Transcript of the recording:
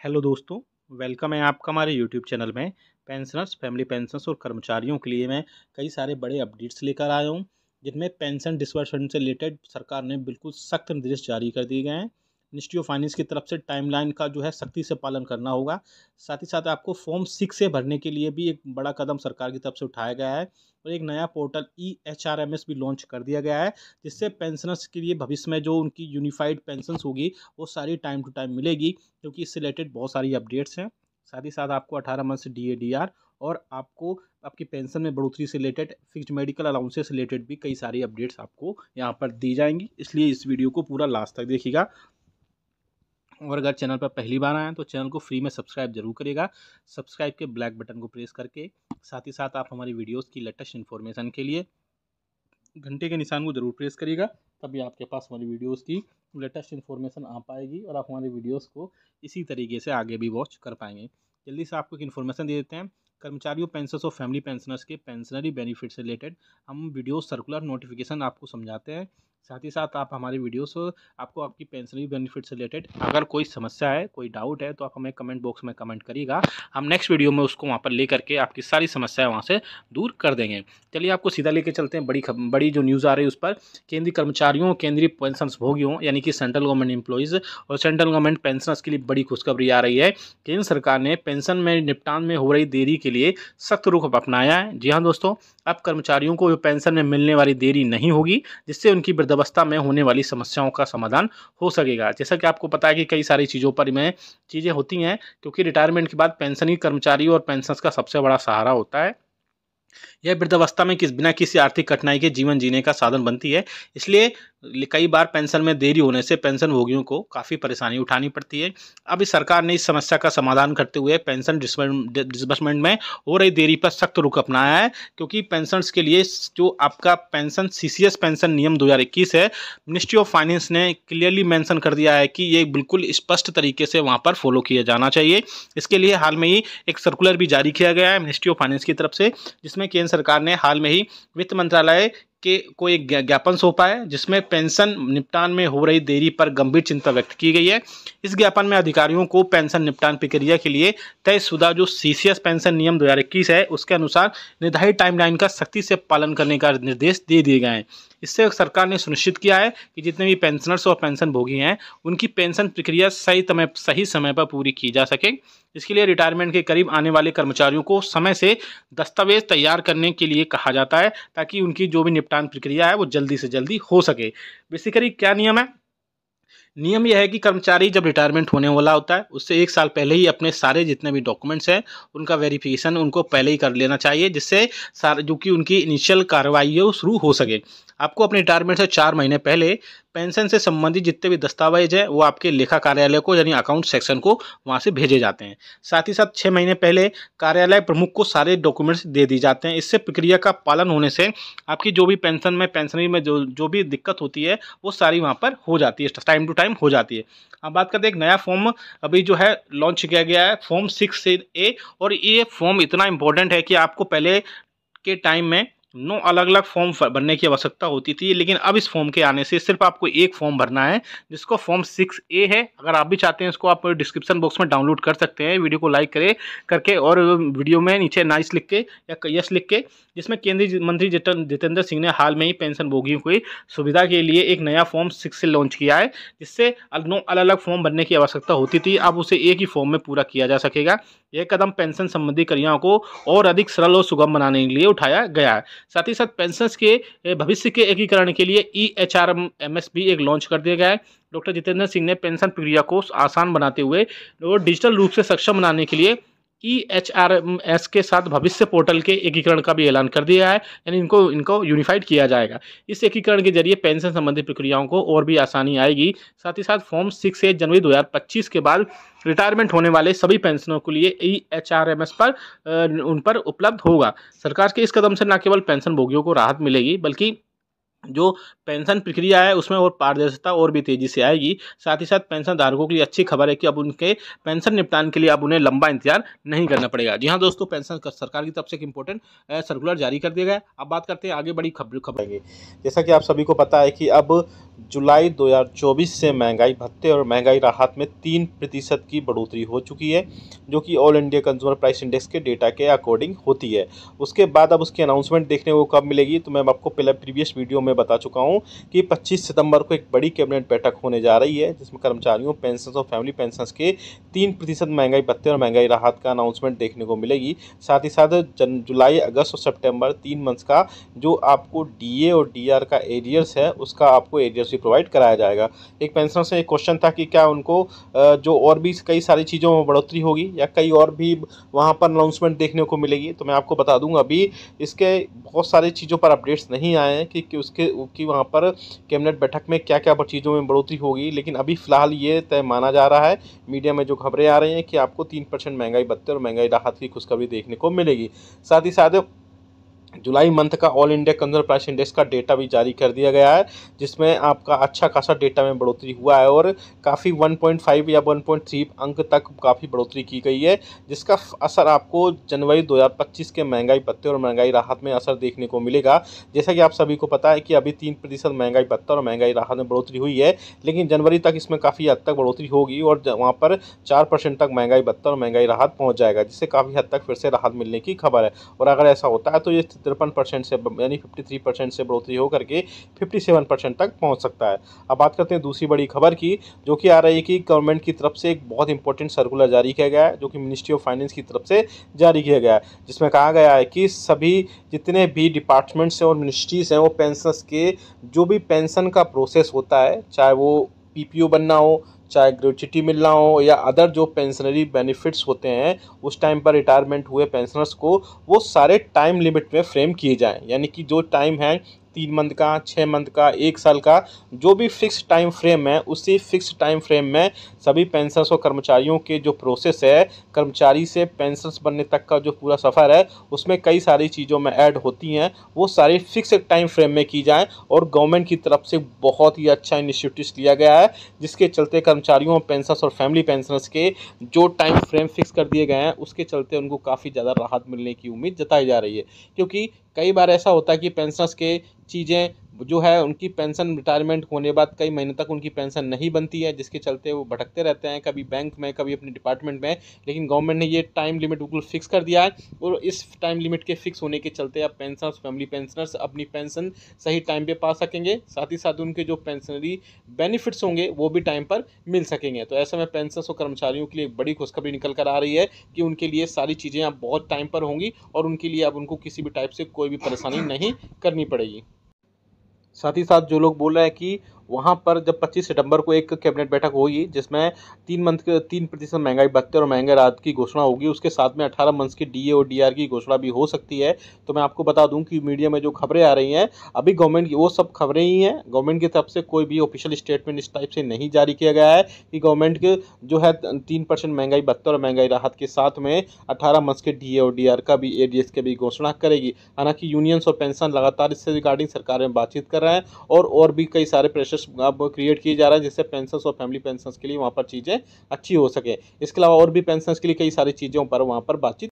Hello दोस्तों, welcome है आपका हमारे यूट्यूब चैनल में। पेंशनर्स, फैमिली पेंशनर्स और कर्मचारियों के लिए मैं कई सारे बड़े अपडेट्स लेकर आया हूँ, जिनमें पेंशन डिसबर्समेंट से रिलेटेड सरकार ने बिल्कुल सख्त निर्देश जारी कर दिए गए हैं। मिनिस्ट्री ऑफ फाइनेंस की तरफ से टाइमलाइन का जो है सख्ती से पालन करना होगा। साथ ही साथ आपको फॉर्म 6 से भरने के लिए भी एक बड़ा कदम सरकार की तरफ से उठाया गया है और एक नया पोर्टल EHRMS भी लॉन्च कर दिया गया है, जिससे पेंशनर्स के लिए भविष्य में जो उनकी यूनिफाइड पेंशन्स होगी वो सारी टाइम टू टाइम मिलेगी, क्योंकि इससे रिलेटेड बहुत सारी अपडेट्स हैं। साथ ही साथ आपको 18 मंथ से DADR और आपको आपकी पेंशन में बढ़ोतरी से रिलेटेड फिक्स्ड मेडिकल अलाउंसेस से रिलेटेड भी कई सारी अपडेट्स आपको यहाँ पर दी जाएंगी, इसलिए इस वीडियो को पूरा लास्ट तक देखिएगा। और अगर चैनल पर पहली बार आए हैं तो चैनल को फ्री में सब्सक्राइब जरूर करिएगा। सब्सक्राइब के ब्लैक बटन को प्रेस करके साथ ही साथ आप हमारी वीडियोस की लेटेस्ट इन्फॉर्मेशन के लिए घंटे के निशान को जरूर प्रेस करिएगा, तभी आपके पास हमारी वीडियोस की लेटेस्ट इन्फॉर्मेशन आ पाएगी और आप हमारी वीडियोस को इसी तरीके से आगे भी वॉच कर पाएंगे। जल्दी से आपको एक इन्फॉर्मेशन दे देते हैं। कर्मचारियों, पेंशनर्स और फैमिली पेंशनर्स के पेंशनरी बेनिफिट से रिलेटेड हम वीडियो सर्कुलर नोटिफिकेशन आपको समझाते हैं। साथ ही साथ आप हमारी वीडियोस आपको आपकी पेंशनरी बेनिफिट से रिलेटेड अगर कोई समस्या है, कोई डाउट है, तो आप हमें कमेंट बॉक्स में कमेंट करिएगा। हम नेक्स्ट वीडियो में उसको वहाँ पर ले करके आपकी सारी समस्याएं वहाँ से दूर कर देंगे। चलिए आपको सीधा लेके चलते हैं बड़ी जो न्यूज़ आ रही है उस पर। केंद्रीय कर्मचारियों, केंद्रीय पेंशन भोगियों यानी कि सेंट्रल गवर्नमेंट एम्प्लॉइज़ और सेंट्रल गवर्नमेंट पेंशनर्स के लिए बड़ी खुशखबरी आ रही है। केंद्र सरकार ने पेंशन में निपटान में हो रही देरी के लिए सख्त रुख अपनाया है। जी हाँ दोस्तों, अब कर्मचारियों को पेंशन में मिलने वाली देरी नहीं होगी, जिससे उनकी वृद्धावस्था में होने वाली समस्याओं का समाधान हो सकेगा। जैसा कि आपको पता है कि कई सारी चीज़ों पर में चीज़ें होती हैं, क्योंकि रिटायरमेंट के बाद पेंशन ही कर्मचारी और पेंशनर्स का सबसे बड़ा सहारा होता है। यह वृद्धावस्था में बिना किसी आर्थिक कठिनाई के जीवन जीने का साधन बनती है। इसलिए कई बार पेंशन में देरी होने से पेंशन भोगियों को काफ़ी परेशानी उठानी पड़ती है। अब इस सरकार ने इस समस्या का समाधान करते हुए पेंशन डिसबर्समेंट में हो रही देरी पर सख्त रुख अपनाया है, क्योंकि पेंशनर्स के लिए जो आपका पेंशन CCS पेंशन नियम 2021 है, मिनिस्ट्री ऑफ फाइनेंस ने क्लियरली मेंशन कर दिया है कि ये बिल्कुल स्पष्ट तरीके से वहाँ पर फॉलो किया जाना चाहिए। इसके लिए हाल में ही एक सर्कुलर भी जारी किया गया है मिनिस्ट्री ऑफ फाइनेंस की तरफ से, जिसमें केंद्र सरकार ने हाल में ही वित्त मंत्रालय के को एक ज्ञापन सौंपा है, जिसमें पेंशन निपटान में हो रही देरी पर गंभीर चिंता व्यक्त की गई है। इस ज्ञापन में अधिकारियों को पेंशन निपटान प्रक्रिया के लिए तयशुदा जो CCS पेंशन नियम 2021 है, उसके अनुसार निर्धारित टाइमलाइन का सख्ती से पालन करने का निर्देश दे दिए गए हैं। इससे सरकार ने सुनिश्चित किया है कि जितने भी पेंशनर्स और पेंशन भोगी हैं, उनकी पेंशन प्रक्रिया सही समय पर पूरी की जा सके। इसके लिए रिटायरमेंट के करीब आने वाले कर्मचारियों को समय से दस्तावेज तैयार करने के लिए कहा जाता है, ताकि उनकी जो भी निपटान प्रक्रिया है वो जल्दी से जल्दी हो सके। बेसिकली क्या नियम है? नियम यह है कि कर्मचारी जब रिटायरमेंट होने वाला होता है, उससे 1 साल पहले ही अपने सारे जितने भी डॉक्यूमेंट्स हैं उनका वेरिफिकेशन उनको पहले ही कर लेना चाहिए, जिससे सारे जो कि उनकी इनिशियल कार्रवाई है वो शुरू हो सके। आपको अपने रिटायरमेंट से 4 महीने पहले पेंशन से संबंधित जितने भी दस्तावेज है वो आपके लेखा कार्यालय को यानी अकाउंट सेक्शन को वहाँ से भेजे जाते हैं। साथ ही साथ 6 महीने पहले कार्यालय प्रमुख को सारे डॉक्यूमेंट्स दे दी जाते हैं। इससे प्रक्रिया का पालन होने से आपकी जो भी पेंशन में पेंशनरी में जो भी दिक्कत होती है वो सारी वहाँ पर हो जाती है, टाइम टू टाइम हो जाती है। अब बात करते हैं, एक नया फॉर्म अभी जो है लॉन्च किया गया है, फॉर्म 6A, और ये फॉर्म इतना इंपॉर्टेंट है कि आपको पहले के टाइम में 9 अलग अलग फॉर्म भरने की आवश्यकता होती थी, लेकिन अब इस फॉर्म के आने से सिर्फ आपको एक फॉर्म भरना है, जिसको फॉर्म 6A है। अगर आप भी चाहते हैं इसको आप डिस्क्रिप्शन बॉक्स में डाउनलोड कर सकते हैं। वीडियो को लाइक करके और वीडियो में नीचे नाइस लिख के या यस लिख के, जिसमें केंद्रीय मंत्री जितेंद्र सिंह ने हाल में ही पेंशन भोगियों की सुविधा के लिए एक नया फॉर्म 6 से लॉन्च किया है, जिससे 9 अलग अलग फॉर्म भरने की आवश्यकता होती थी, अब उसे एक ही फॉर्म में पूरा किया जा सकेगा। यह कदम पेंशन संबंधी क्रियाओं को और अधिक सरल और सुगम बनाने के लिए उठाया गया है। साथ ही साथ पेंशनर्स के भविष्य के एकीकरण के लिए EHRMS भी एक लॉन्च कर दिया गया है। डॉक्टर जितेंद्र सिंह ने पेंशन प्रक्रिया को आसान बनाते हुए और डिजिटल रूप से सक्षम बनाने के लिए EHRMS के साथ भविष्य पोर्टल के एकीकरण का भी ऐलान कर दिया है, यानी इनको यूनिफाइड किया जाएगा। इस एकीकरण के जरिए पेंशन संबंधी प्रक्रियाओं को और भी आसानी आएगी। साथ ही साथ फॉर्म 6 जनवरी 2025 के बाद रिटायरमेंट होने वाले सभी पेंशनरों के लिए EHRMS पर उन पर उपलब्ध होगा। सरकार के इस कदम से न केवल पेंशन भोगियों को राहत मिलेगी, बल्कि जो पेंशन प्रक्रिया है उसमें और पारदर्शिता और भी तेज़ी से आएगी। साथ ही साथ पेंशन धारकों के लिए अच्छी खबर है कि अब उनके पेंशन निपटान के लिए अब उन्हें लंबा इंतजार नहीं करना पड़ेगा। जी हाँ दोस्तों, पेंशन सरकार की तरफ से एक इंपॉर्टेंट सर्कुलर जारी कर दिया गया है। अब बात करते हैं आगे बड़ी खबर। जैसा कि आप सभी को पता है कि अब जुलाई 2024 से महंगाई भत्ते और महंगाई राहत में 3% की बढ़ोतरी हो चुकी है, जो कि all India consumer price index के डेटा के अकॉर्डिंग होती है। उसके बाद अब उसकी अनाउंसमेंट देखने को कब मिलेगी, तो मैं आपको पहले प्रीवियस वीडियो में बता चुका हूँ कि 25 सितंबर को एक बड़ी कैबिनेट बैठक होने जा रही है, जिसमें कर्मचारियों, पेंशन और फैमिली पेंशन के 3% महंगाई भत्ते और महंगाई राहत का अनाउंसमेंट देखने को मिलेगी। साथ ही साथ जुलाई, अगस्त और सितंबर 3 मंथ्स का जो आपको डीए और डीआर का एरियर्स है, उसका आपको एरियर्स भी प्रोवाइड कराया जाएगा। एक पेंशनर से एक क्वेश्चन था कि क्या उनको जो और भी कई सारी चीज़ों में बढ़ोतरी होगी या कई और भी वहाँ पर अनाउंसमेंट देखने को मिलेगी, तो मैं आपको बता दूंगा अभी इसके बहुत सारी चीज़ों पर अपडेट्स नहीं आए हैं कि उसकी वहाँ पर कैबिनेट बैठक में क्या क्या चीज़ों में बढ़ोतरी होगी। लेकिन अभी फ़िलहाल ये तय माना जा रहा है, मीडिया में जो खबरें आ रही हैं, कि आपको 3% महंगाई भत्ते और महंगाई राहत की खुशखबरी देखने को मिलेगी। साथ ही साथ जुलाई मंथ का all India consumer price index का डेटा भी जारी कर दिया गया है, जिसमें आपका अच्छा खासा डेटा में बढ़ोतरी हुआ है और काफ़ी 1.5 या 1.3 अंक तक काफ़ी बढ़ोतरी की गई है, जिसका असर आपको जनवरी 2025 के महंगाई भत्ते और महंगाई राहत में असर देखने को मिलेगा। जैसा कि आप सभी को पता है कि अभी 3% महंगाई भत्ता और महंगाई राहत में बढ़ोतरी हुई है, लेकिन जनवरी तक इसमें काफ़ी हद तक बढ़ोतरी होगी और वहाँ पर 4% तक महंगाई भत्ता और महंगाई राहत पहुँच जाएगा, जिससे काफ़ी हद तक फिर से राहत मिलने की खबर है। और अगर ऐसा होता है तो ये 53% से यानी 53% से बढ़ोतरी होकर के 57% तक पहुंच सकता है। अब बात करते हैं दूसरी बड़ी खबर की, जो कि आ रही है कि गवर्नमेंट की तरफ से एक बहुत इंपॉर्टेंट सर्कुलर जारी किया गया है, जो कि मिनिस्ट्री ऑफ फाइनेंस की तरफ से जारी किया गया है, जिसमें कहा गया है कि सभी जितने भी डिपार्टमेंट्स हैं और मिनिस्ट्रीज़ हैं, वो पेंशनर्स के जो भी पेंशन का प्रोसेस होता है, चाहे वो पीपीओ बनना हो, चाहे ग्रेच्युटी मिलना हो या अदर जो पेंशनरी बेनिफिट्स होते हैं उस टाइम पर रिटायरमेंट हुए पेंशनर्स को, वो सारे टाइम लिमिट में फ्रेम किए जाएं। यानी कि जो टाइम है 3 मंथ का, 6 मंथ का, 1 साल का, जो भी फिक्स टाइम फ्रेम है, उसी फिक्स टाइम फ्रेम में सभी पेंशनर्स और कर्मचारियों के जो प्रोसेस है, कर्मचारी से पेंशनर्स बनने तक का जो पूरा सफ़र है, उसमें कई सारी चीज़ों में ऐड होती हैं, वो सारी फिक्स टाइम फ्रेम में की जाएँ। और गवर्नमेंट की तरफ से बहुत ही अच्छा इनिशिएटिव लिया गया है, जिसके चलते कर्मचारियों, पेंशनर्स और फैमिली पेंशनर्स के जो टाइम फ्रेम फिक्स कर दिए गए हैं, उसके चलते उनको काफ़ी ज़्यादा राहत मिलने की उम्मीद जताई जा रही है। क्योंकि कई बार ऐसा होता है कि पेंशनर्स के चीज़ें जो है, उनकी पेंशन रिटायरमेंट होने के बाद कई महीने तक उनकी पेंशन नहीं बनती है, जिसके चलते वो भटकते रहते हैं, कभी बैंक में, कभी अपने डिपार्टमेंट में। लेकिन गवर्नमेंट ने ये टाइम लिमिट बिल्कुल फिक्स कर दिया है और इस टाइम लिमिट के फिक्स होने के चलते अब पेंशनर्स, फैमिली पेंशनर्स अपनी पेंशन सही टाइम पे पा सकेंगे। साथ ही साथ उनके जो पेंशनरी बेनिफिट्स होंगे वो भी टाइम पर मिल सकेंगे। तो ऐसे में पेंशनर्स और कर्मचारियों के लिए एक बड़ी खुशखबरी निकल कर आ रही है कि उनके लिए सारी चीज़ें अब बहुत टाइम पर होंगी और उनके लिए अब उनको किसी भी टाइप से कोई भी परेशानी नहीं करनी पड़ेगी। साथ ही साथ जो लोग बोल रहे हैं कि वहाँ पर जब 25 सितंबर को एक कैबिनेट बैठक होगी, जिसमें 3% महंगाई भत्ते और महंगाई राहत की घोषणा होगी, उसके साथ में 18 मंथ्स की डीए और डीआर की घोषणा भी हो सकती है। तो मैं आपको बता दूं कि मीडिया में जो खबरें आ रही हैं, अभी गवर्नमेंट की वो सब खबरें ही हैं। गवर्नमेंट की तरफ से कोई भी ऑफिशियल स्टेटमेंट इस टाइप से नहीं जारी किया गया है कि गवर्नमेंट के जो है 3% महंगाई भत्ते और महंगाई राहत के साथ में 18 मंथ्स के डीए और डीआर का भी, एडीएस की भी घोषणा करेगी। हालांकि यूनियंस और पेंशन लगातार इससे रिगार्डिंग सरकार में बातचीत कर रहे हैं और भी कई सारे प्रेशर्स अब क्रिएट किए जा रहा है, जिससे पेंशनर्स और फैमिली पेंशनर्स के लिए वहाँ पर चीज़ें अच्छी हो सके। इसके अलावा और भी पेंशनर्स के लिए कई सारी चीज़ों पर वहाँ पर बातचीत